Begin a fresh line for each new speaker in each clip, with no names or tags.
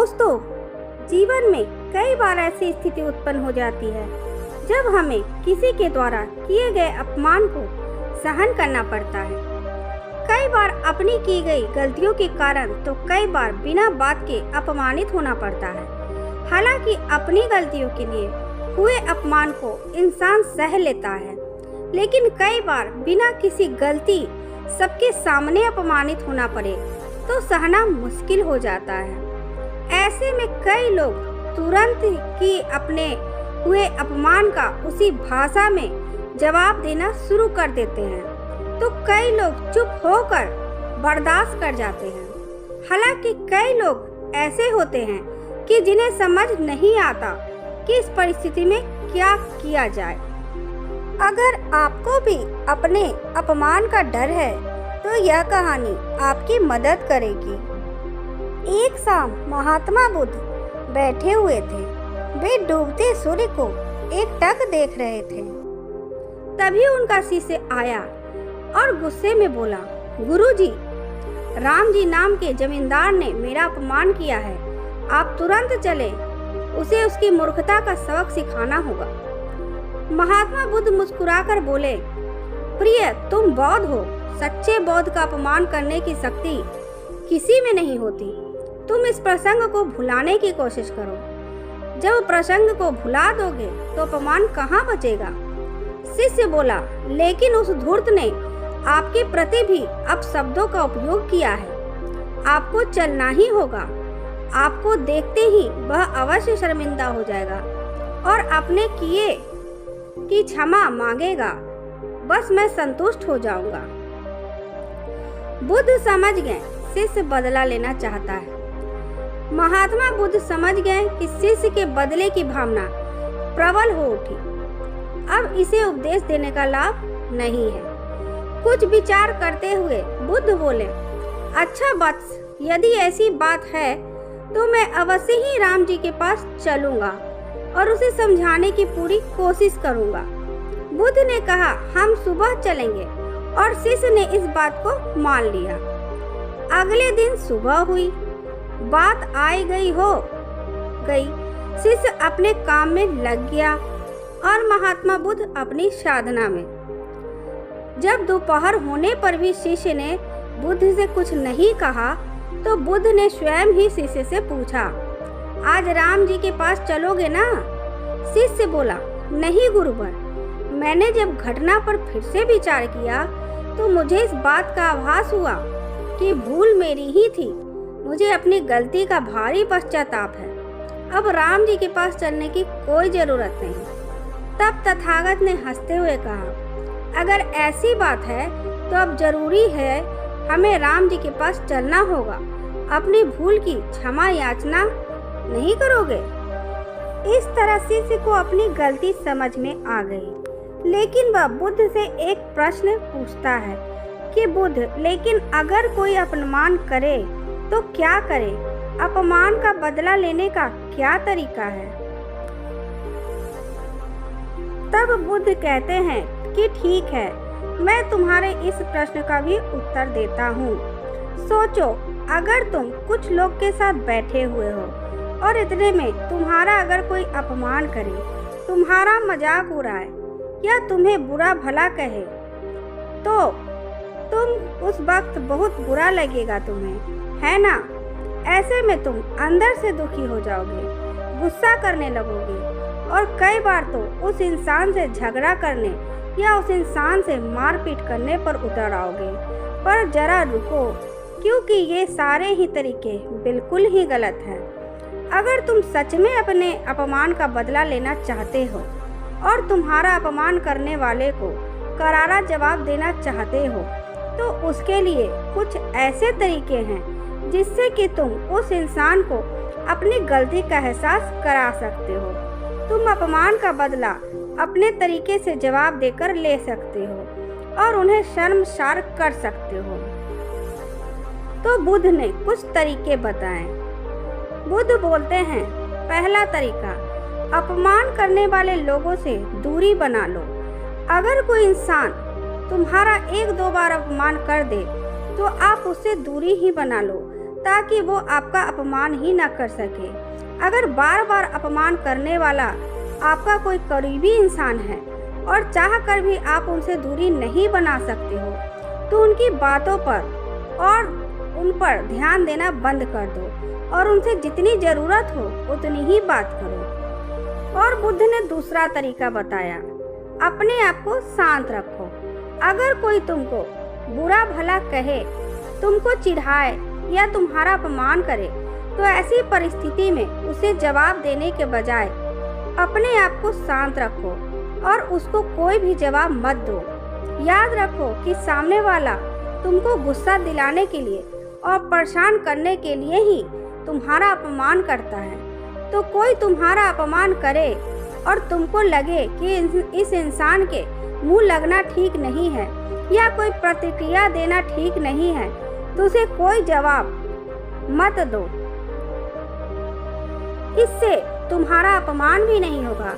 दोस्तों, जीवन में कई बार ऐसी स्थिति उत्पन्न हो जाती है जब हमें किसी के द्वारा किए गए अपमान को सहन करना पड़ता है। कई बार अपनी की गई गलतियों के कारण तो कई बार बिना बात के अपमानित होना पड़ता है। हालांकि अपनी गलतियों के लिए हुए अपमान को इंसान सह लेता है, लेकिन कई बार बिना किसी गलती सबके सामने अपमानित होना पड़े तो सहना मुश्किल हो जाता है। ऐसे में कई लोग तुरंत ही अपने हुए अपमान का उसी भाषा में जवाब देना शुरू कर देते हैं, तो कई लोग चुप होकर बर्दाश्त कर जाते हैं। हालांकि कई लोग ऐसे होते हैं कि जिन्हें समझ नहीं आता कि इस परिस्थिति में क्या किया जाए। अगर आपको भी अपने अपमान का डर है तो यह कहानी आपकी मदद करेगी। एक शाम महात्मा बुद्ध बैठे हुए थे। वे डूबते सूर्य को एकटक देख रहे थे। तभी उनका शिष्य आया और गुस्से में बोला, गुरुजी, राम जी नाम के जमींदार ने मेरा अपमान किया है। आप तुरंत चले, उसे उसकी मूर्खता का सबक सिखाना होगा। महात्मा बुद्ध मुस्कुराकर बोले, प्रिय, तुम बौद्ध हो। सच्चे बौद्ध का अपमान करने की शक्ति किसी में नहीं होती। तुम इस प्रसंग को भुलाने की कोशिश करो। जब प्रसंग को भुला दोगे तो अपमान कहाँ बचेगा? शिष्य बोला, लेकिन उस धूर्त ने आपके प्रति भी अपशब्दों का उपयोग किया है। आपको चलना ही होगा। आपको देखते ही वह अवश्य शर्मिंदा हो जाएगा और अपने किए की क्षमा मांगेगा। बस मैं संतुष्ट हो जाऊंगा। बुद्ध समझ गए शिष्य बदला लेना चाहता है। महात्मा बुद्ध समझ गए कि शिष्य के बदले की भावना प्रबल हो उठी। अब इसे उपदेश देने का लाभ नहीं है। कुछ विचार करते हुए बुद्ध बोले, अच्छा वत्स, यदि ऐसी बात है तो मैं अवश्य ही राम जी के पास चलूंगा और उसे समझाने की पूरी कोशिश करूंगा। बुद्ध ने कहा, हम सुबह चलेंगे, और शिष्य ने इस बात को मान लिया। अगले दिन सुबह हुई। बात आई गई हो गई। शिष्य अपने काम में लग गया और महात्मा बुद्ध अपनी साधना में। जब दोपहर होने पर भी शिष्य ने बुद्ध से कुछ नहीं कहा तो बुद्ध ने स्वयं ही शिष्य से पूछा, आज राम जी के पास चलोगे ना? शिष्य बोला, नहीं गुरुवर, मैंने जब घटना पर फिर से विचार किया तो मुझे इस बात का आभास हुआ कि भूल मेरी ही थी। मुझे अपनी गलती का भारी पश्चाताप है। अब राम जी के पास चलने की कोई जरूरत नहीं। तब तथागत ने हंसते हुए कहा, अगर ऐसी बात है तो अब जरूरी है हमें राम जी के पास चलना होगा। अपनी भूल की क्षमा याचना नहीं करोगे? इस तरह शिष्य को अपनी गलती समझ में आ गई, लेकिन वह बुद्ध से एक प्रश्न पूछता है कि बुद्ध, लेकिन अगर कोई अपमान करे तो क्या करे? अपमान का बदला लेने का क्या तरीका है? तब बुद्ध कहते हैं कि ठीक है, मैं तुम्हारे इस प्रश्न का भी उत्तर देता हूँ। सोचो, अगर तुम कुछ लोग के साथ बैठे हुए हो और इतने में तुम्हारा अगर कोई अपमान करे, तुम्हारा मजाक उड़ाए या तुम्हें बुरा भला कहे, तो तुम उस वक्त बहुत बुरा लगेगा तुम्हें, है ना? ऐसे में तुम अंदर से दुखी हो जाओगे, गुस्सा करने लगोगे और कई बार तो उस इंसान से झगड़ा करने या उस इंसान से मारपीट करने पर उतर आओगे। पर जरा रुको, क्योंकि ये सारे ही तरीके बिल्कुल ही गलत हैं। अगर तुम सच में अपने अपमान का बदला लेना चाहते हो और तुम्हारा अपमान करने वाले को करारा जवाब देना चाहते हो, तो उसके लिए कुछ ऐसे तरीके हैं जिससे कि तुम उस इंसान को अपनी गलती का एहसास करा सकते हो। तुम अपमान का बदला अपने तरीके से जवाब देकर ले सकते हो और उन्हें शर्मसार कर सकते हो। तो बुद्ध ने कुछ तरीके बताए। बुद्ध बोलते हैं, पहला तरीका, अपमान करने वाले लोगों से दूरी बना लो। अगर कोई इंसान तुम्हारा एक दो बार अपमान कर दे तो आप उससे दूरी ही बना लो, ताकि वो आपका अपमान ही ना कर सके। अगर बार बार अपमान करने वाला आपका कोई करीबी इंसान है और चाह कर भी आप उनसे दूरी नहीं बना सकते हो, तो उनकी बातों पर और उन पर ध्यान देना बंद कर दो और उनसे जितनी ज़रूरत हो उतनी ही बात करो। और बुद्ध ने दूसरा तरीका बताया, अपने आप को शांत रखो। अगर कोई तुमको बुरा भला कहे, तुमको चिढ़ाए या तुम्हारा अपमान करे, तो ऐसी परिस्थिति में उसे जवाब देने के बजाय अपने आप को शांत रखो और उसको कोई भी जवाब मत दो। याद रखो कि सामने वाला तुमको गुस्सा दिलाने के लिए और परेशान करने के लिए ही तुम्हारा अपमान करता है। तो कोई तुम्हारा अपमान करे और तुमको लगे कि इस इंसान के मुंह लगना ठीक नहीं है या कोई प्रतिक्रिया देना ठीक नहीं है, तो उसे कोई जवाब मत दो। इससे तुम्हारा अपमान भी नहीं होगा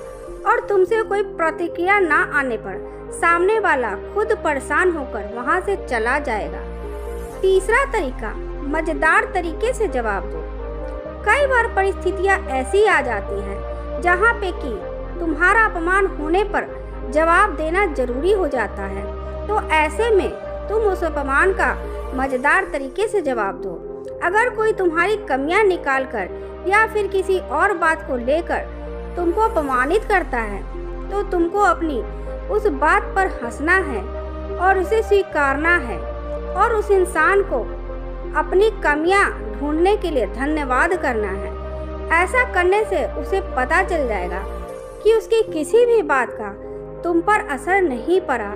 और तुमसे कोई प्रतिक्रिया ना आने पर सामने वाला खुद परेशान होकर वहां से चला जाएगा। तीसरा तरीका, मजेदार तरीके से जवाब दो। कई बार परिस्थितियां ऐसी आ जाती हैं जहां पे कि तुम्हारा अपमान होने पर जवाब देना जरूरी हो जाता है, तो ऐसे में तुम उस अपमान का मजेदार तरीके से जवाब दो। अगर कोई तुम्हारी कमियां निकाल कर या फिर किसी और बात को लेकर तुमको अपमानित करता है, तो तुमको अपनी उस बात पर हंसना है और उसे स्वीकारना है और उस इंसान को अपनी कमियां ढूंढने के लिए धन्यवाद करना है। ऐसा करने से उसे पता चल जाएगा कि उसकी किसी भी बात का तुम पर असर नहीं पड़ा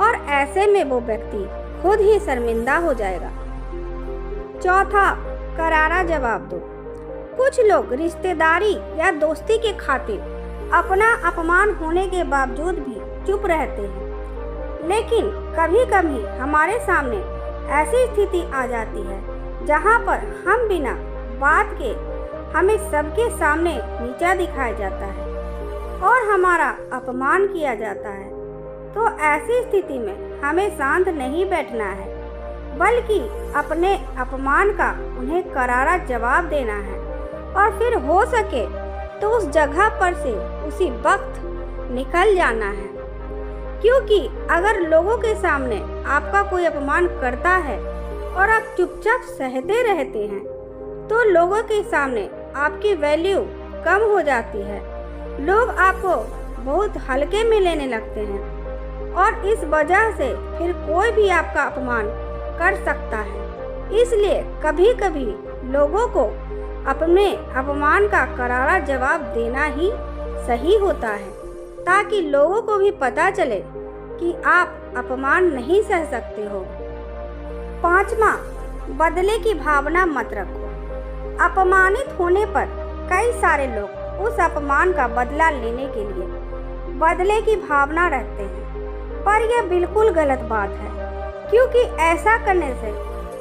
और ऐसे में वो व्यक्ति खुद ही शर्मिंदा हो जाएगा। चौथा, करारा जवाब दो। कुछ लोग रिश्तेदारी या दोस्ती के खातिर अपना अपमान होने के बावजूद भी चुप रहते हैं, लेकिन कभी कभी हमारे सामने ऐसी स्थिति आ जाती है जहां पर हम बिना बात के हमें सबके सामने नीचा दिखाया जाता है और हमारा अपमान किया जाता है। तो ऐसी स्थिति में हमें शांत नहीं बैठना है, बल्कि अपने अपमान का उन्हें करारा जवाब देना है और फिर हो सके तो उस जगह पर से उसी वक्त निकल जाना है। क्योंकि अगर लोगों के सामने आपका कोई अपमान करता है और आप चुपचाप सहते रहते हैं, तो लोगों के सामने आपकी वैल्यू कम हो जाती है। लोग आपको बहुत हल्के में लेने लगते हैं और इस वजह से फिर कोई भी आपका अपमान कर सकता है। इसलिए कभी कभी लोगों को अपने अपमान का करारा जवाब देना ही सही होता है, ताकि लोगों को भी पता चले कि आप अपमान नहीं सह सकते हो। पांचवा, बदले की भावना मत रखो। अपमानित होने पर कई सारे लोग उस अपमान का बदला लेने के लिए बदले की भावना रखते हैं, पर यह बिल्कुल गलत बात है, क्योंकि ऐसा करने से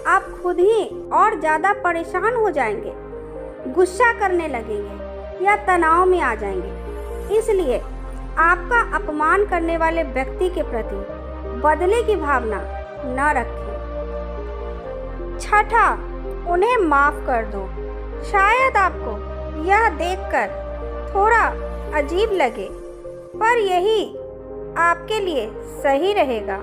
आप खुद ही और ज़्यादा परेशान हो जाएंगे, गुस्सा करने लगेंगे या तनाव में आ जाएंगे। इसलिए आपका अपमान करने वाले व्यक्ति के प्रति बदले की भावना न रखें। छठा, उन्हें माफ़ कर दो। शायद आपको यह देखकर थोड़ा अजीब लगे, पर यही आपके लिए सही रहेगा।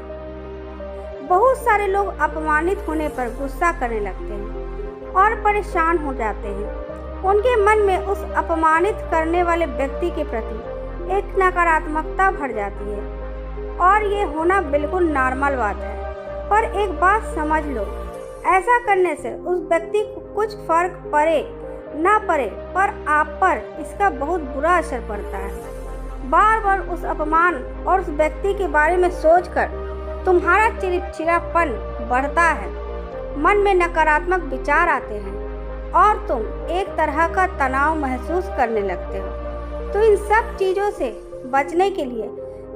बहुत सारे लोग अपमानित होने पर गुस्सा करने लगते हैं और परेशान हो जाते हैं। उनके मन में उस अपमानित करने वाले व्यक्ति के प्रति एक नकारात्मकता भर जाती है और ये होना बिल्कुल नॉर्मल बात है। पर एक बात समझ लो, ऐसा करने से उस व्यक्ति को कुछ फर्क पड़े ना पड़े, पर आप पर इसका बहुत बुरा असर पड़ता है। बार बार उस अपमान और उस व्यक्ति के बारे में सोचकर तुम्हारा चिड़चिड़ापन बढ़ता है, मन में नकारात्मक विचार आते हैं और तुम एक तरह का तनाव महसूस करने लगते हो। तो इन सब चीज़ों से बचने के लिए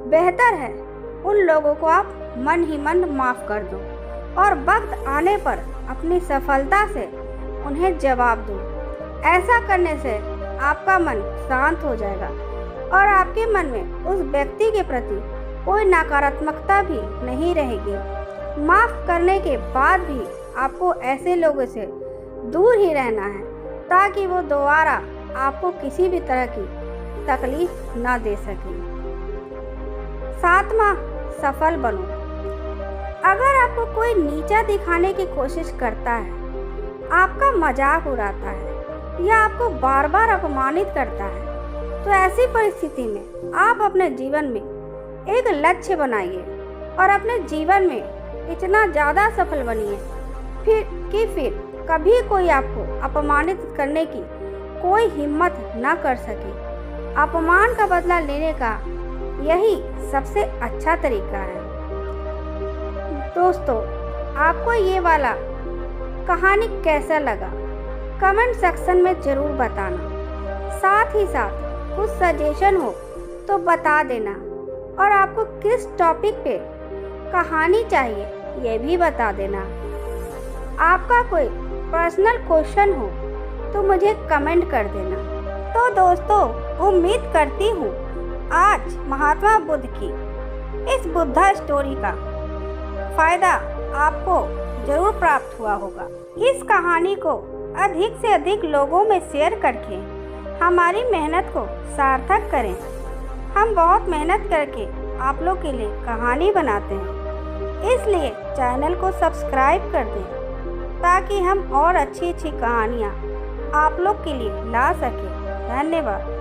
बेहतर है उन लोगों को आप मन ही मन माफ़ कर दो और वक्त आने पर अपनी सफलता से उन्हें जवाब दो। ऐसा करने से आपका मन शांत हो जाएगा और आपके मन में उस व्यक्ति के प्रति कोई नकारात्मकता भी नहीं रहेगी। माफ़ करने के बाद भी आपको ऐसे लोगों से दूर ही रहना है ताकि वो दोबारा आपको किसी भी तरह की तकलीफ ना दे सके। 7वां, सफल बनो। अगर आपको कोई नीचा दिखाने की कोशिश करता है, आपका मजाक उड़ाता है या आपको बार बार अपमानित करता है, तो ऐसी परिस्थिति में आप अपने जीवन में एक लक्ष्य बनाइए और अपने जीवन में इतना ज़्यादा सफल बनिए फिर कभी कोई आपको अपमानित करने की कोई हिम्मत ना कर सके। अपमान का बदला लेने का यही सबसे अच्छा तरीका है। दोस्तों, आपको ये वाला कहानी कैसा लगा कमेंट सेक्शन में ज़रूर बताना। साथ ही साथ कुछ सजेशन हो तो बता देना और आपको किस टॉपिक पे कहानी चाहिए ये भी बता देना। आपका कोई पर्सनल क्वेश्चन हो तो मुझे कमेंट कर देना। तो दोस्तों, उम्मीद करती हूँ आज महात्मा बुद्ध की इस बुद्धा स्टोरी का फ़ायदा आपको ज़रूर प्राप्त हुआ होगा। इस कहानी को अधिक से अधिक लोगों में शेयर करके हमारी मेहनत को सार्थक करें। हम बहुत मेहनत करके आप लोग के लिए कहानी बनाते हैं, इसलिए चैनल को सब्सक्राइब कर दें ताकि हम और अच्छी अच्छी कहानियाँ आप लोग के लिए ला सकें। धन्यवाद।